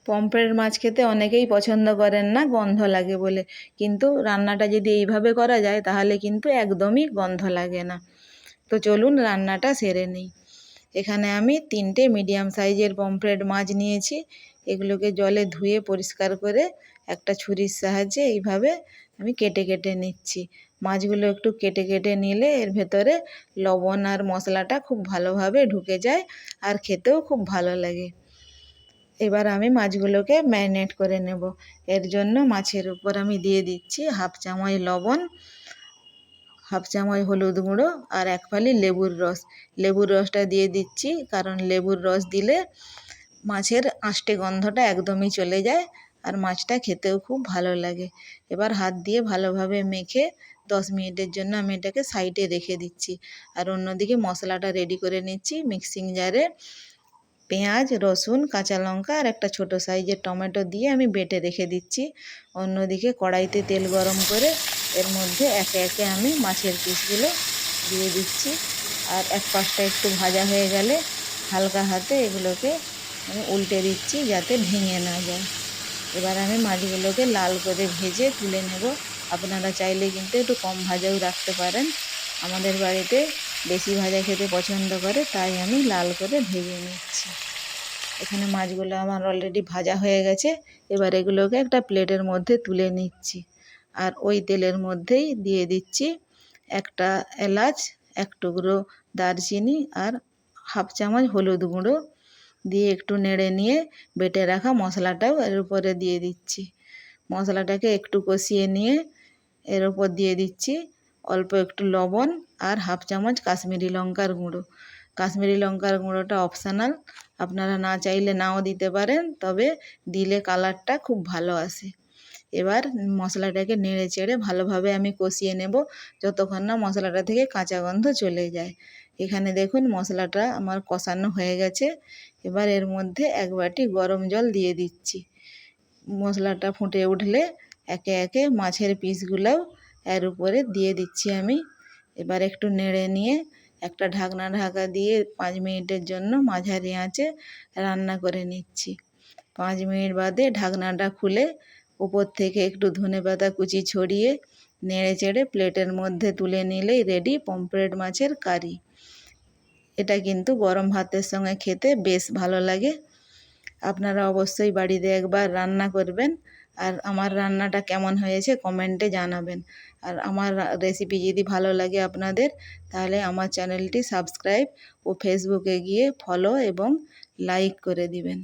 Pomfret মাছ খেতে অনেকেই পছন্দ করেন না, গন্ধ লাগে বলে, কিন্তু রান্নাটা যদি এইভাবে করা যায় তাহলে কিন্তু একদমই গন্ধ লাগে না। তো চলুন রান্নাটা সেরে নিই। এখানে আমি 3টে মিডিয়াম সাইজের পমফ্রেট মাছ নিয়েছি। এগুলোকে জলে ধুয়ে পরিষ্কার করে একটা ছুরির সাহায্যে এইভাবে আমি কেটে কেটে নিচ্ছি। মাছগুলো একটু কেটে কেটে নিলে এর ভেতরে লবণ আর মশলাটা খুব ভালোভাবে ঢুকে যায় আর খেতেও খুব ভালো লাগে। এবার আমি মাছগুলোকে ম্যারিনেট করে নেব। এর জন্য মাছের উপর আমি দিয়ে দিচ্ছি 1/2 চামচ লবণ, 1/2 চামচ হলুদ গুঁড়ো আর 1 ফালি লেবুর রস। লেবুর রসটা দিয়ে দিচ্ছি কারণ লেবুর রস দিলে মাছের আষ্টে গন্ধটা একদমই চলে যায় আর মাছটা খেতেও খুব ভালো লাগে। এবার হাত দিয়ে ভালোভাবে মেখে 10 মিনিটের জন্য আমি এটাকে সাইডে রেখে দিচ্ছি। আর অন্যদিকে মশলাটা রেডি করে নিচ্ছি। মিক্সিং জারে পেঁয়াজ, রসুন, কাঁচা লঙ্কা আর একটা ছোটো সাইজের টমেটো দিয়ে আমি বেটে রেখে দিচ্ছি। অন্যদিকে কড়াইতে তেল গরম করে এর মধ্যে একে একে আমি মাছের পিসগুলো দিয়ে দিচ্ছি। আর এক পাশটা একটু ভাজা হয়ে গেলে হালকা হাতে এগুলোকে আমি উল্টে দিচ্ছি যাতে ভেঙে না যায়। এবার আমি মাছগুলোকে লাল করে ভেজে তুলে নেব। আপনারা চাইলে কিন্তু একটু কম ভাজাও রাখতে পারেন। আমাদের বাড়িতে বেশি ভাজা খেতে পছন্দ করে, তাই আমি লাল করে ভেজে নিচ্ছি। এখানে মাছগুলো আমার অলরেডি ভাজা হয়ে গেছে। এবার এগুলোকে একটা প্লেটের মধ্যে তুলে নিচ্ছি। আর ওই তেলের মধ্যেই দিয়ে দিচ্ছি একটা এলাচ, 1 টুকরো দারচিনি আর 1/2 চামচ হলুদ গুঁড়ো দিয়ে একটু নেড়ে নিয়ে বেটে রাখা মশলাটাও এর উপরে দিয়ে দিচ্ছি। মশলাটাকে একটু কষিয়ে নিয়ে এর উপর দিয়ে দিচ্ছি অল্প একটু লবণ আর 1/2 চামচ কাশ্মীরি লঙ্কার গুঁড়ো। কাশ্মীরি লঙ্কার গুঁড়োটা অপশনাল, আপনারা না চাইলে নাও দিতে পারেন, তবে দিলে কালারটা খুব ভালো আসে। এবার মশলাটাকে নেড়ে চেড়ে ভালোভাবে আমি কষিয়ে নেব যতক্ষণ না মশলাটা থেকে কাঁচা গন্ধ চলে যায়। এখানে দেখুন মশলাটা আমার কষানো হয়ে গেছে। এবার এর মধ্যে 1 বাটি গরম জল দিয়ে দিচ্ছি। মশলাটা ফুটে উঠলে একে একে মাছের পিসগুলোও এর উপরে দিয়ে দিচ্ছি আমি। এবার একটু নেড়ে নিয়ে একটা ঢাকা দিয়ে 5 মিনিটের জন্য মাঝারি আঁচে রান্না করে নিচ্ছি। 5 মিনিট বাদে ঢাকনাটা খুলে উপর থেকে একটু ধনেপাতা কুচি ছড়িয়ে নেড়ে চেড়ে প্লেটের মধ্যে তুলে নিলেই রেডি পমফ্রেট মাছের কারি। এটা কিন্তু গরম ভাতের সঙ্গে খেতে বেশ ভালো লাগে। আপনারা অবশ্যই বাড়িতে একবার রান্না করবেন আর আমার রান্নাটা কেমন হয়েছে কমেন্টে জানাবেন। আর আমার রেসিপি যদি ভালো লাগে আপনাদের, তাহলে আমার চ্যানেলটি সাবস্ক্রাইব ও ফেসবুকে গিয়ে ফলো এবং লাইক করে দিবেন।